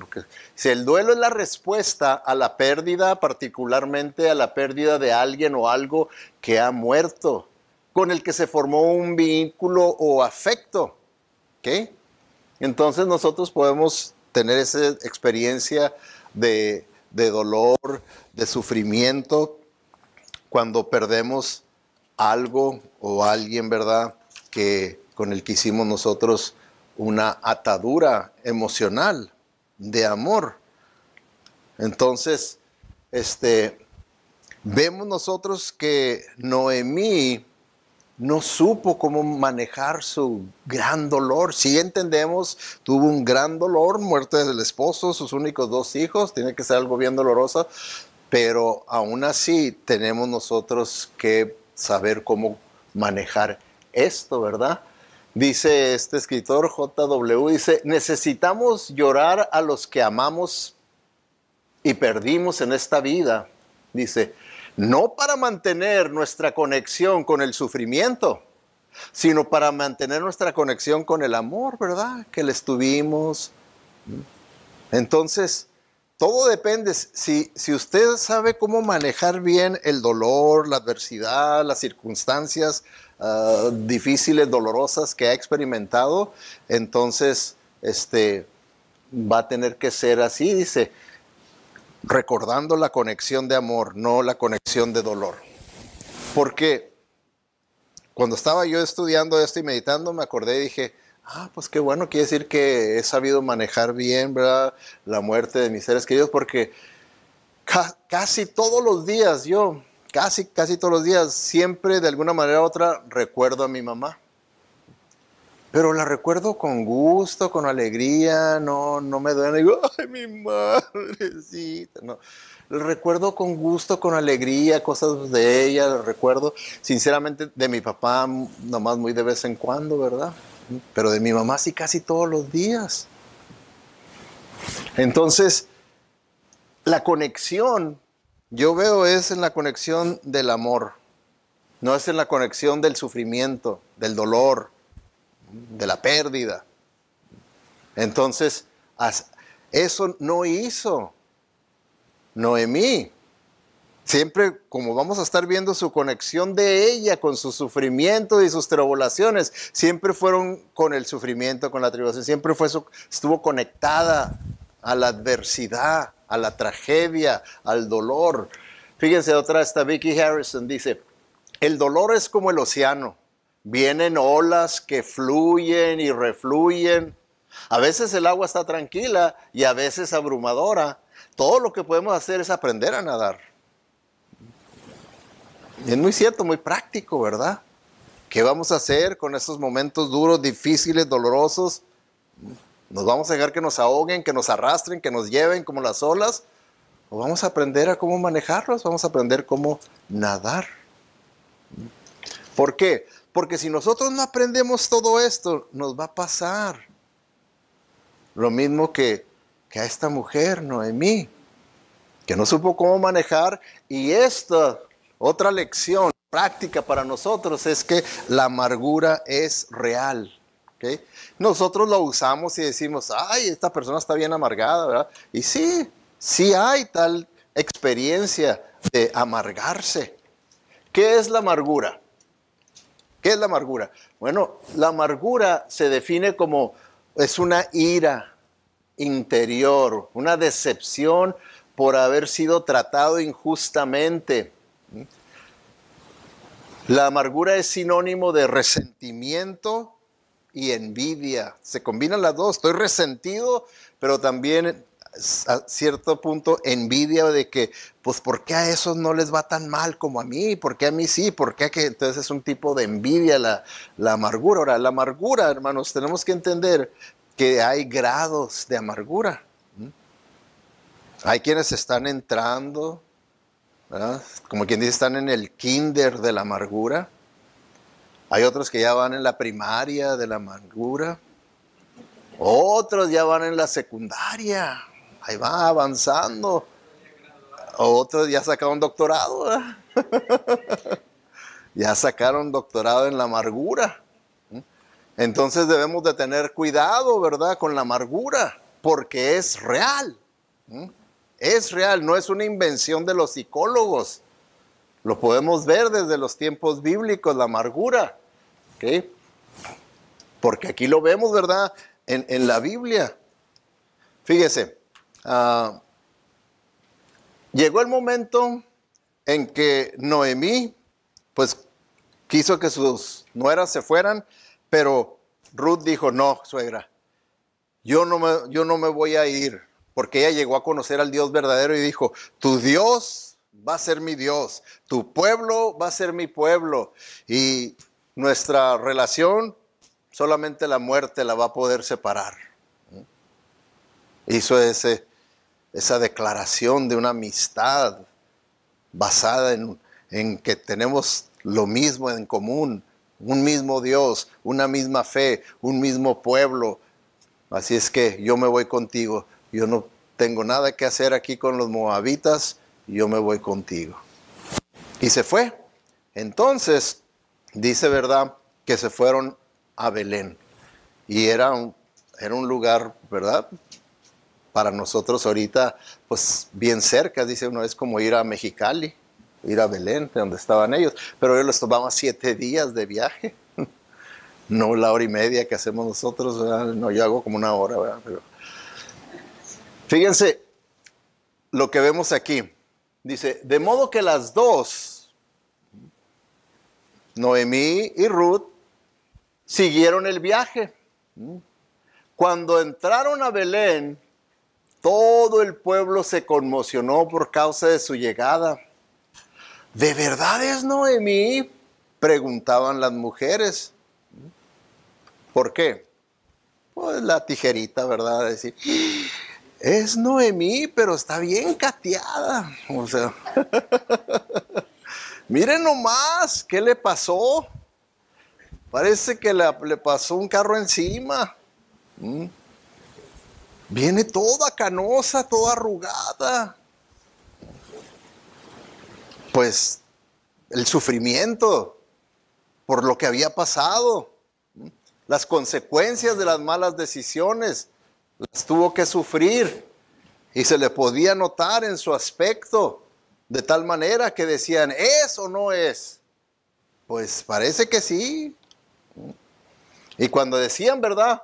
Si el duelo es la respuesta a la pérdida, particularmente a la pérdida de alguien o algo que ha muerto, con el que se formó un vínculo o afecto. ¿Ok? Entonces nosotros podemos tener esa experiencia de dolor, de sufrimiento, cuando perdemos algo o alguien, ¿verdad? Que con el que hicimos nosotros una atadura emocional de amor. Entonces, vemos nosotros que Noemí no supo cómo manejar su gran dolor. Sí entendemos, tuvo un gran dolor, muerte del esposo, sus únicos 2 hijos, tiene que ser algo bien doloroso, pero aún así tenemos nosotros que saber cómo manejar esto, ¿verdad? Dice este escritor J.W., dice, necesitamos llorar a los que amamos y perdimos en esta vida. Dice, no para mantener nuestra conexión con el sufrimiento, sino para mantener nuestra conexión con el amor, ¿verdad? Que les tuvimos. Entonces, todo depende. Si usted sabe cómo manejar bien el dolor, la adversidad, las circunstancias difíciles, dolorosas que ha experimentado, entonces va a tener que ser así, dice, recordando la conexión de amor, no la conexión de dolor. Porque cuando estaba yo estudiando esto y meditando, me acordé y dije, pues qué bueno, quiere decir que he sabido manejar bien, ¿verdad?, la muerte de mis seres queridos, porque casi todos los días casi todos los días, siempre de alguna manera u otra recuerdo a mi mamá. Pero la recuerdo con gusto, con alegría, no me duele, digo, ay, mi madrecita, no. La recuerdo con gusto, con alegría, cosas de ella, la recuerdo, sinceramente, de mi papá, nomás muy de vez en cuando, ¿verdad? Pero de mi mamá sí casi todos los días. Entonces, la conexión, yo veo es en la conexión del amor, no es en la conexión del sufrimiento, del dolor, de la pérdida. Entonces, eso no hizo Noemí. Siempre, como vamos a estar viendo su conexión de ella con su sufrimiento y sus tribulaciones, siempre fueron con el sufrimiento, con la tribulación, siempre estuvo conectada a la adversidad, a la tragedia, al dolor. Fíjense, otra esta Vicky Harrison dice, el dolor es como el océano, vienen olas que fluyen y refluyen. A veces el agua está tranquila y a veces abrumadora. Todo lo que podemos hacer es aprender a nadar. Y es muy cierto, muy práctico, ¿verdad? ¿Qué vamos a hacer con esos momentos duros, difíciles, dolorosos? ¿Nos vamos a dejar que nos ahoguen, que nos arrastren, que nos lleven como las olas? ¿O vamos a aprender a cómo manejarlos? Vamos a aprender cómo nadar. ¿Por qué? Porque si nosotros no aprendemos todo esto, nos va a pasar lo mismo que a esta mujer, Noemí, que no supo cómo manejar. Y esta otra lección práctica para nosotros es que la amargura es real. ¿Okay? Nosotros lo usamos y decimos, ay, esta persona está bien amargada, ¿verdad? Y sí hay tal experiencia de amargarse. ¿Qué es la amargura? ¿Qué es la amargura? Bueno, la amargura se define como, es una ira interior, una decepción por haber sido tratado injustamente. La amargura es sinónimo de resentimiento y envidia. Se combinan las dos. Estoy resentido, pero también a cierto punto envidia de que, pues, ¿por qué a esos no les va tan mal como a mí? ¿Por qué a mí sí? ¿Por qué que? Entonces es un tipo de envidia la amargura. Ahora, la amargura, hermanos, tenemos que entender que hay grados de amargura. Hay quienes están entrando, ¿verdad? Como quien dice, están en el kinder de la amargura. Hay otros que ya van en la primaria de la amargura. Otros ya van en la secundaria. Ahí va avanzando. Otros ya sacaron doctorado, ¿verdad? Ya sacaron doctorado en la amargura. Entonces debemos de tener cuidado, ¿verdad? Con la amargura, porque es real. Es real, no es una invención de los psicólogos. Lo podemos ver desde los tiempos bíblicos, la amargura. ¿Okay? Porque aquí lo vemos, ¿verdad? En la Biblia. Fíjese, llegó el momento en que Noemí, pues, quiso que sus nueras se fueran, pero Ruth dijo, no, suegra, yo no me voy a ir, porque ella llegó a conocer al Dios verdadero y dijo, tu Dios va a ser mi Dios, tu pueblo va a ser mi pueblo, y nuestra relación, solamente la muerte la va a poder separar. Hizo esa declaración de una amistad basada en que tenemos lo mismo en común, un mismo Dios, una misma fe, un mismo pueblo. Así es que yo me voy contigo. Yo no tengo nada que hacer aquí con los moabitas, yo me voy contigo. Y se fue. Entonces, dice, ¿verdad?, que se fueron a Belén. Y era un lugar, ¿verdad?, para nosotros ahorita, pues bien cerca, dice uno, es como ir a Mexicali, ir a Belén, de donde estaban ellos. Pero ellos les tomaba 7 días de viaje, no la hora y media que hacemos nosotros, ¿verdad? No, yo hago como 1 hora, ¿verdad? Pero fíjense lo que vemos aquí. Dice, de modo que las dos, Noemí y Ruth, siguieron el viaje. Cuando entraron a Belén, todo el pueblo se conmocionó por causa de su llegada. ¿De verdad es Noemí?, preguntaban las mujeres. ¿Por qué? Pues la tijerita, ¿verdad? Decir, es Noemí, pero está bien cateada. O sea, miren nomás, ¿qué le pasó? Parece que le pasó un carro encima. Viene toda canosa, toda arrugada. Pues el sufrimiento por lo que había pasado, las consecuencias de las malas decisiones, las tuvo que sufrir y se le podía notar en su aspecto de tal manera que decían, ¿es o no es? Pues parece que sí. Y cuando decían, ¿verdad?,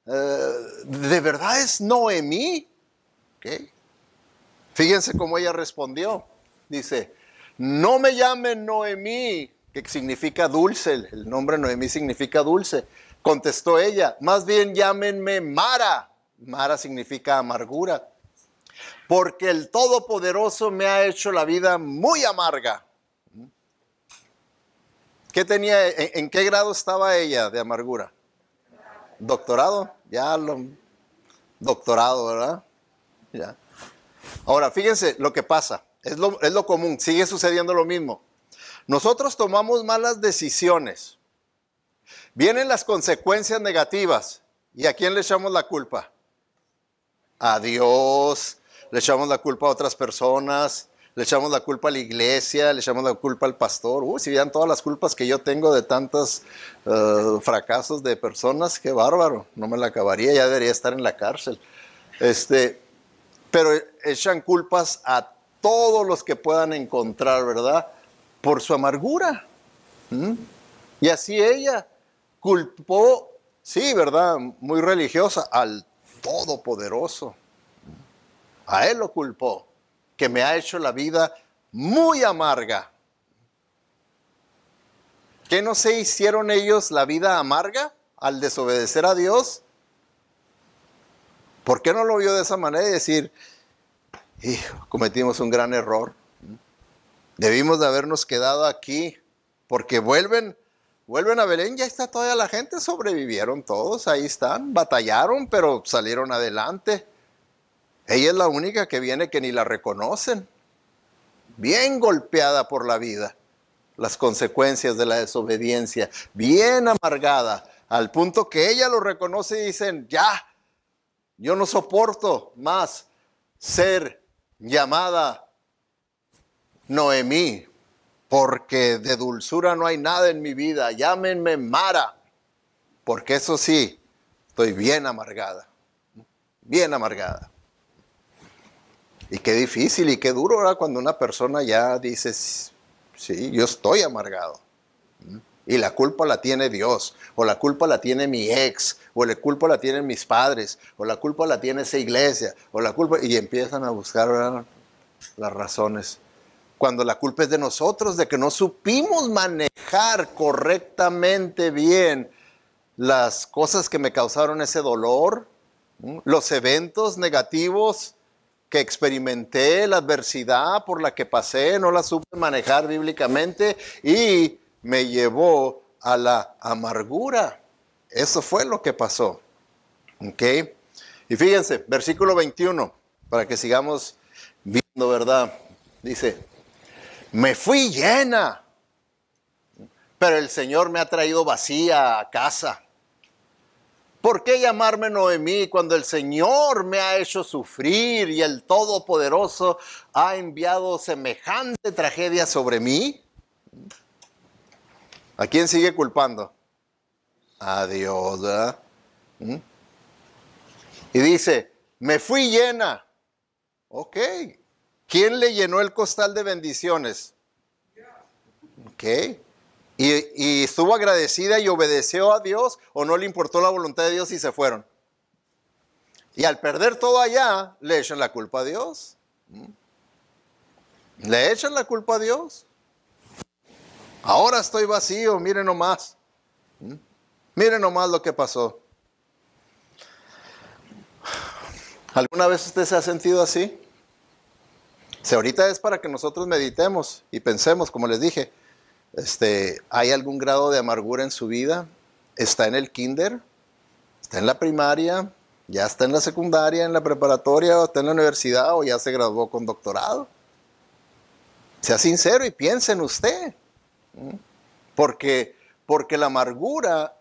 ¿de verdad es Noemí? ¿Okay? Fíjense cómo ella respondió. Dice, no me llamen Noemí, que significa dulce. El nombre Noemí significa dulce. Contestó ella, más bien llámenme Mara. Mara significa amargura. Porque el Todopoderoso me ha hecho la vida muy amarga. ¿Qué tenía? ¿En qué grado estaba ella de amargura? Doctorado, doctorado, ¿verdad? Ya. Ahora, fíjense lo que pasa, es lo común, sigue sucediendo lo mismo. Nosotros tomamos malas decisiones, vienen las consecuencias negativas, ¿y a quién le echamos la culpa? A Dios, le echamos la culpa a otras personas, le echamos la culpa a la iglesia, le echamos la culpa al pastor. Si vieran todas las culpas que yo tengo de tantos fracasos de personas, qué bárbaro, no me la acabaría, ya debería estar en la cárcel. Pero echan culpas a todos los que puedan encontrar, ¿verdad?, por su amargura. Y así ella culpó, sí, ¿verdad?, muy religiosa, al Todopoderoso. A él lo culpó. que me ha hecho la vida muy amarga. ¿Qué no se hicieron ellos la vida amarga al desobedecer a Dios? ¿Por qué no lo vio de esa manera y decir, hijo, cometimos un gran error? Debimos de habernos quedado aquí, porque vuelven a Belén, ya está toda la gente, sobrevivieron todos, ahí están, batallaron, pero salieron adelante. Ella es la única que viene que ni la reconocen, bien golpeada por la vida, las consecuencias de la desobediencia, bien amargada, al punto que ella lo reconoce y dicen, ya, yo no soporto más ser llamada Noemí, porque de dulzura no hay nada en mi vida, llámenme Mara, porque eso sí, estoy bien amargada, bien amargada. Y qué difícil y qué duro, ¿verdad? Cuando una persona ya dice, sí, yo estoy amargado. Y la culpa la tiene Dios, o la culpa la tiene mi ex, o la culpa la tienen mis padres, o la culpa la tiene esa iglesia, o la culpa, y empiezan a buscar, ¿verdad?, las razones. Cuando la culpa es de nosotros, de que no supimos manejar correctamente bien las cosas que me causaron ese dolor, los eventos negativos que experimenté, la adversidad por la que pasé, no la supe manejar bíblicamente y me llevó a la amargura. Eso fue lo que pasó. ¿Ok? Y fíjense, versículo 21, para que sigamos viendo, ¿verdad? Dice, me fui llena, pero el Señor me ha traído vacía a casa. ¿Por qué llamarme Noemí cuando el Señor me ha hecho sufrir y el Todopoderoso ha enviado semejante tragedia sobre mí? ¿A quién sigue culpando? A Dios, ¿verdad? Y dice, me fui llena. Ok. ¿Quién le llenó el costal de bendiciones? Ok. ¿Y estuvo agradecida y obedeció a Dios o no le importó la voluntad de Dios y se fueron? Y al perder todo allá, le echan la culpa a Dios. Le echan la culpa a Dios. Ahora estoy vacío, miren nomás. Miren nomás lo que pasó. ¿Alguna vez usted se ha sentido así? Si ahorita es para que nosotros meditemos y pensemos, como les dije, ¿hay algún grado de amargura en su vida? ¿Está en el kinder? ¿Está en la primaria? ¿Ya está en la secundaria, en la preparatoria, o está en la universidad, o ya se graduó con doctorado? Sea sincero y piense en usted. Porque la amargura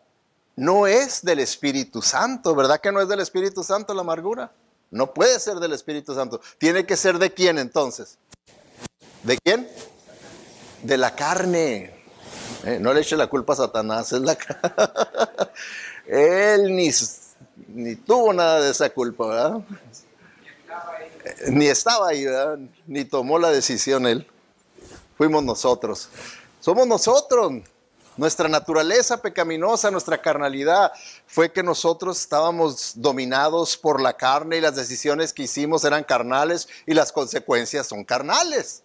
no es del Espíritu Santo, ¿verdad que no es del Espíritu Santo la amargura? No puede ser del Espíritu Santo. ¿Tiene que ser de quién entonces? ¿De quién? De la carne. No le eche la culpa a Satanás, es la Él ni tuvo nada de esa culpa, ¿verdad? Ni estaba ahí, ¿verdad? Ni tomó la decisión él. Fuimos nosotros. Somos nosotros. Nuestra naturaleza pecaminosa, nuestra carnalidad, fue que nosotros estábamos dominados por la carne y las decisiones que hicimos eran carnales y las consecuencias son carnales.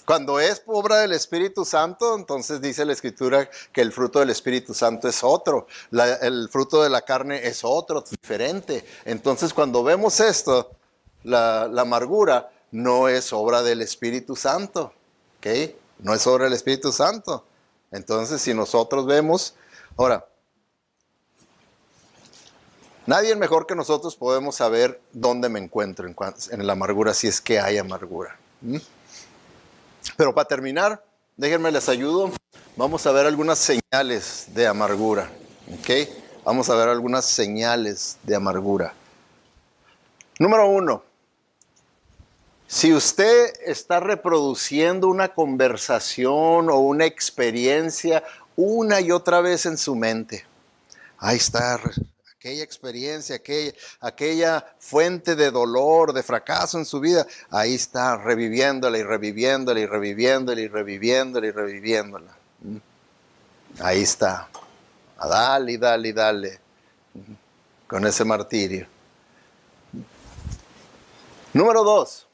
Cuando es obra del Espíritu Santo, entonces dice la Escritura que el fruto del Espíritu Santo es otro. El fruto de la carne es otro, diferente. Entonces cuando vemos esto, la amargura no es obra del Espíritu Santo. ¿Ok? No es obra del Espíritu Santo. Entonces si nosotros vemos, ahora, nadie mejor que nosotros podemos saber dónde me encuentro en la amargura, si es que hay amargura. Pero para terminar, déjenme les ayudo. Vamos a ver algunas señales de amargura. ¿Ok? Vamos a ver algunas señales de amargura. Número 1. Si usted está reproduciendo una conversación o una experiencia una y otra vez en su mente, ahí está aquella experiencia, aquella fuente de dolor, de fracaso en su vida, ahí está reviviéndola y reviviéndola y reviviéndola y reviviéndola y reviviéndola. Ahí está. Dale y dale y dale con ese martirio. Número 2,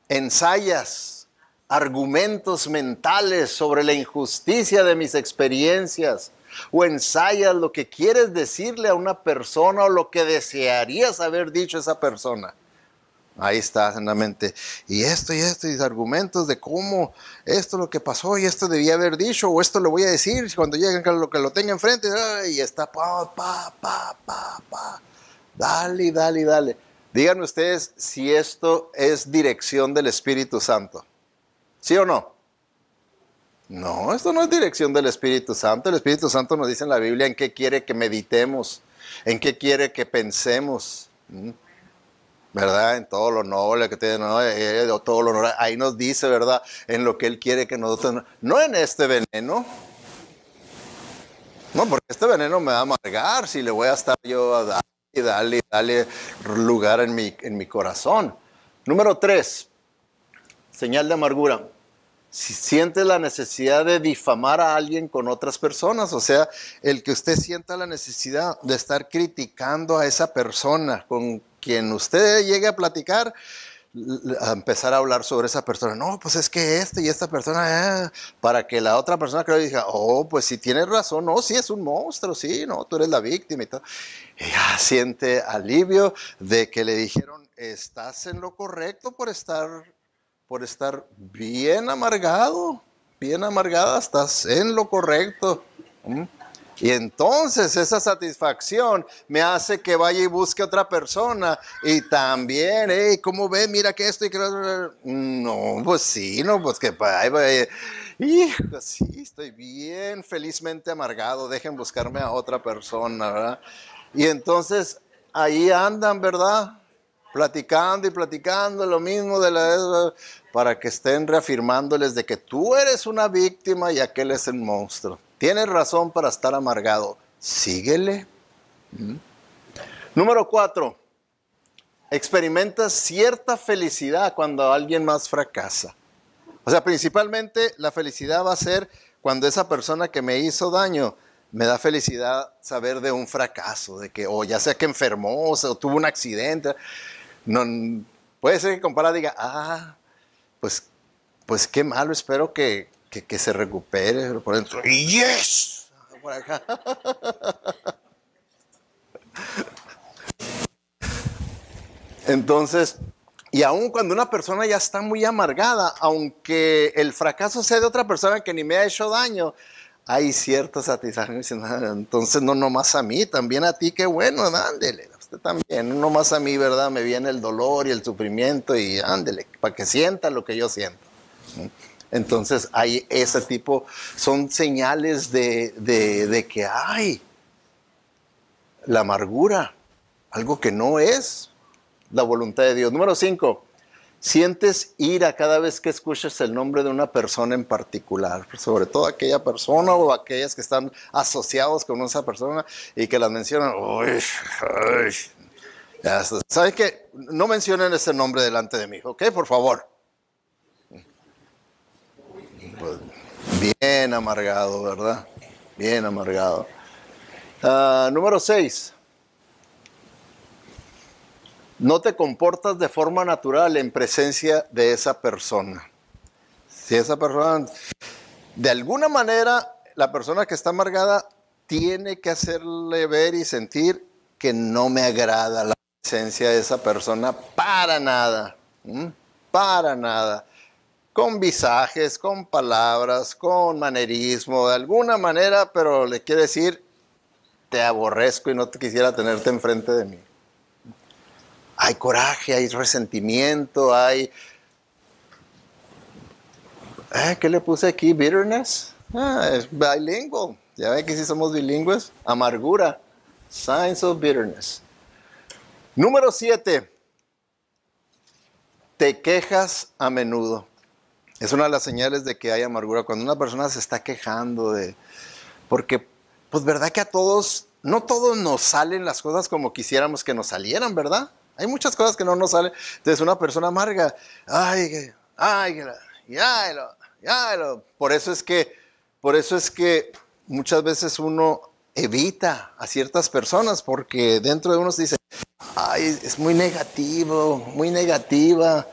ensayas argumentos mentales sobre la injusticia de mis experiencias, o ensayas lo que quieres decirle a una persona o lo que desearías haber dicho a esa persona. Ahí está en la mente. Y argumentos de cómo esto es lo que pasó y esto debía haber dicho o esto lo voy a decir cuando llegue que lo tenga enfrente. Y está Dale, dale, dale. Díganme ustedes si esto es dirección del Espíritu Santo. ¿Sí o no? No, esto no es dirección del Espíritu Santo. El Espíritu Santo nos dice en la Biblia en qué quiere que meditemos, en qué quiere que pensemos. ¿Verdad? En todo lo noble que tiene, ¿no? Todo lo noble. Ahí nos dice, ¿verdad? En lo que Él quiere que nosotros... No en este veneno. No, porque este veneno me va a amargar si le voy a estar yo a darle lugar en mi corazón. Número 3, señal de amargura. Si siente la necesidad de difamar a alguien con otras personas, o sea, el que usted sienta la necesidad de estar criticando a esa persona con quien usted llegue a platicar, a empezar a hablar sobre esa persona. No, pues es que este y esta persona, para que la otra persona creo y diga, oh, pues si tienes razón, no, sí es un monstruo, sí, no, tú eres la víctima y todo. Ella siente alivio de que le dijeron, estás en lo correcto por estar bien amargado, bien amargada, estás en lo correcto. Y entonces esa satisfacción me hace que vaya y busque a otra persona y también, ¿cómo ves? Mira que esto y que no, pues sí, no, pues que vaya. Hijo, sí, estoy bien felizmente amargado, dejen buscarme a otra persona, ¿verdad? Y entonces ahí andan, ¿verdad? Platicando y platicando lo mismo para que estén reafirmándoles de que tú eres una víctima y aquel es el monstruo. Tienes razón para estar amargado. Síguele. Número 4. Experimentas cierta felicidad cuando alguien más fracasa. O sea, principalmente la felicidad va a ser cuando esa persona que me hizo daño me da felicidad saber de un fracaso, de que, o ya sea que enfermó, o sea, tuvo un accidente. No, puede ser que comparada diga, pues qué malo, espero que se recupere por dentro. ¡Yes! Por acá. Entonces, y aun cuando una persona ya está muy amargada, aunque el fracaso sea de otra persona que ni me ha hecho daño, hay cierta satisfacción. Entonces, no nomás a mí, también a ti, qué bueno, ándele. Usted también, no nomás a mí, ¿verdad? Me viene el dolor y el sufrimiento y ándele, para que sienta lo que yo siento. Entonces, hay ese tipo, son señales de que hay la amargura, algo que no es la voluntad de Dios. Número 5, sientes ira cada vez que escuchas el nombre de una persona en particular, sobre todo aquella persona o aquellas que están asociados con esa persona y que las mencionan. ¿Saben qué? No mencionen ese nombre delante de mí, ¿ok? Por favor. Bien amargado, ¿verdad? Bien amargado. Número 6. No te comportas de forma natural en presencia de esa persona. Si esa persona, de alguna manera, la persona que está amargada tiene que hacerle ver y sentir que no me agrada la presencia de esa persona para nada. Para nada. Con visajes, con palabras, con manerismo, de alguna manera, pero le quiere decir, te aborrezco y no te quisiera tenerte enfrente de mí. Hay coraje, hay resentimiento, hay... ¿Qué le puse aquí? Bitterness. Es bilingual. Ya ve que sí somos bilingües. Amargura. Signs of bitterness. Número 7. Te quejas a menudo. Es una de las señales de que hay amargura. Cuando una persona se está quejando de... Porque, pues, ¿verdad que a todos... No todos nos salen las cosas como quisiéramos que nos salieran, ¿verdad? Hay muchas cosas que no nos salen. Entonces, una persona amarga... Por eso es que muchas veces uno evita a ciertas personas porque dentro de uno se dice, ay, es muy negativo, muy negativa.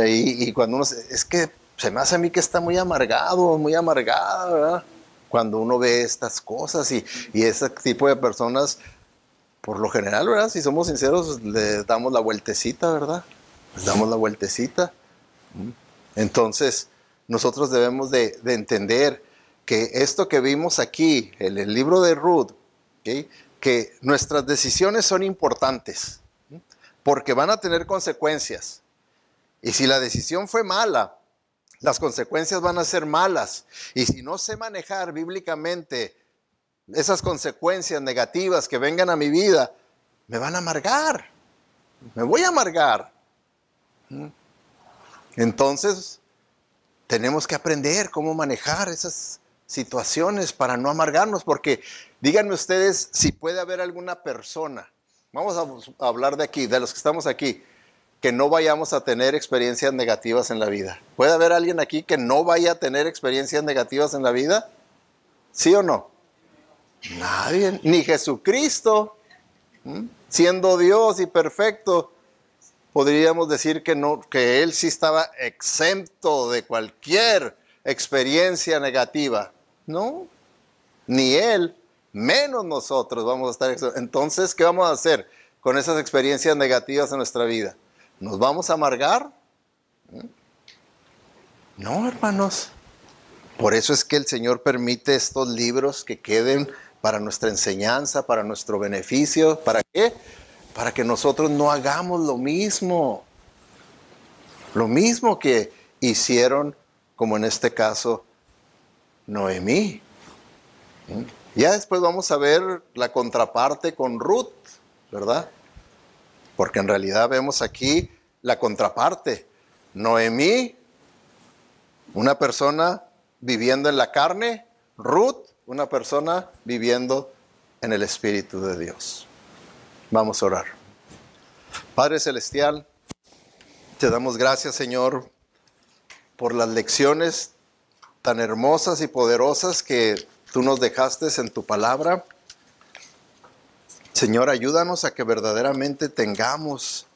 Y cuando uno, es que se me hace a mí que está muy amargado, muy amargada, ¿verdad? Cuando uno ve estas cosas y ese tipo de personas, por lo general, ¿verdad? Si somos sinceros, le damos la vueltecita, ¿verdad? Les damos la vueltecita. Entonces, nosotros debemos de entender que esto que vimos aquí, en el libro de Ruth, ¿okay? Que nuestras decisiones son importantes, porque van a tener consecuencias. Y si la decisión fue mala, las consecuencias van a ser malas. Y si no sé manejar bíblicamente esas consecuencias negativas que vengan a mi vida, me van a amargar. Me voy a amargar. Entonces, tenemos que aprender cómo manejar esas situaciones para no amargarnos, porque díganme ustedes si puede haber alguna persona, vamos a hablar de aquí, de los que estamos aquí, que no vayamos a tener experiencias negativas en la vida. ¿Puede haber alguien aquí que no vaya a tener experiencias negativas en la vida? ¿Sí o no? Nadie, ni Jesucristo, siendo Dios y perfecto, podríamos decir que no, que él sí estaba exento de cualquier experiencia negativa. No, ni él, menos nosotros vamos a estar exentos. Entonces, ¿qué vamos a hacer con esas experiencias negativas en nuestra vida? ¿Nos vamos a amargar? No, hermanos. Por eso es que el Señor permite estos libros que queden para nuestra enseñanza, para nuestro beneficio. ¿Para qué? Para que nosotros no hagamos lo mismo que hicieron, como en este caso, Noemí. Ya después vamos a ver la contraparte con Ruth, ¿verdad? Porque en realidad vemos aquí la contraparte. Noemí, una persona viviendo en la carne. Ruth, una persona viviendo en el Espíritu de Dios. Vamos a orar. Padre Celestial, te damos gracias, Señor, por las lecciones tan hermosas y poderosas que tú nos dejaste en tu palabra. Señor, ayúdanos a que verdaderamente tengamos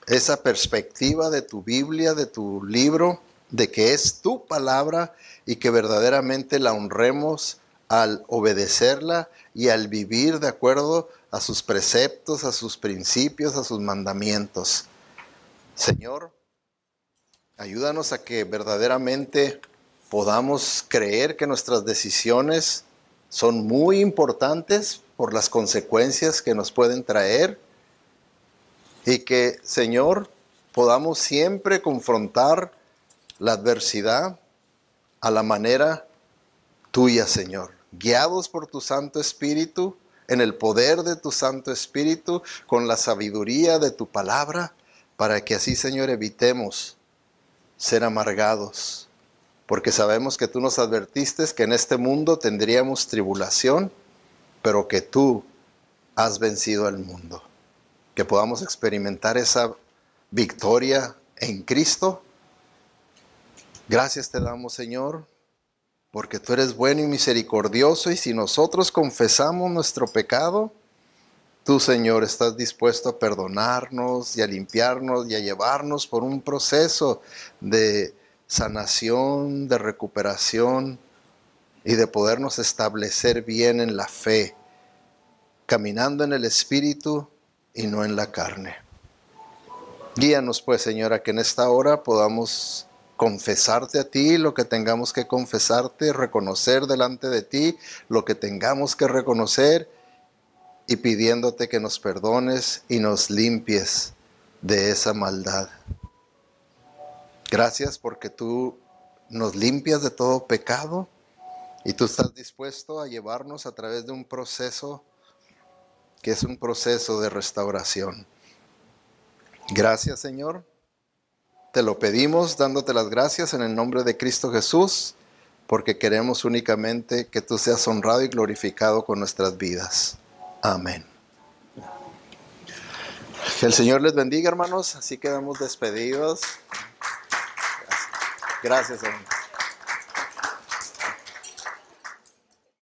esa perspectiva de tu Biblia, de tu libro, de que es tu palabra y que verdaderamente la honremos al obedecerla y al vivir de acuerdo a sus preceptos, a sus principios, a sus mandamientos. Señor, ayúdanos a que verdaderamente podamos creer que nuestras decisiones son muy importantes por las consecuencias que nos pueden traer y que, Señor, podamos siempre confrontar la adversidad a la manera tuya, Señor, guiados por tu Santo Espíritu, en el poder de tu Santo Espíritu, con la sabiduría de tu palabra, para que así, Señor, evitemos ser amargados, porque sabemos que tú nos advertiste que en este mundo tendríamos tribulación, pero que tú has vencido al mundo. Que podamos experimentar esa victoria en Cristo. Gracias te damos, Señor, porque tú eres bueno y misericordioso, y si nosotros confesamos nuestro pecado, tú, Señor, estás dispuesto a perdonarnos y a limpiarnos y a llevarnos por un proceso de sanación, de recuperación y de podernos establecer bien en la fe, caminando en el Espíritu y no en la carne. Guíanos pues, Señor, a que en esta hora podamos confesarte a ti lo que tengamos que confesarte, reconocer delante de ti lo que tengamos que reconocer, y pidiéndote que nos perdones y nos limpies de esa maldad. Gracias porque tú nos limpias de todo pecado y tú estás dispuesto a llevarnos a través de un proceso que es un proceso de restauración. Gracias, Señor. Te lo pedimos dándote las gracias en el nombre de Cristo Jesús, porque queremos únicamente que tú seas honrado y glorificado con nuestras vidas. Amén. Que el Señor les bendiga, hermanos. Así quedamos despedidos. Gracias, hermanos.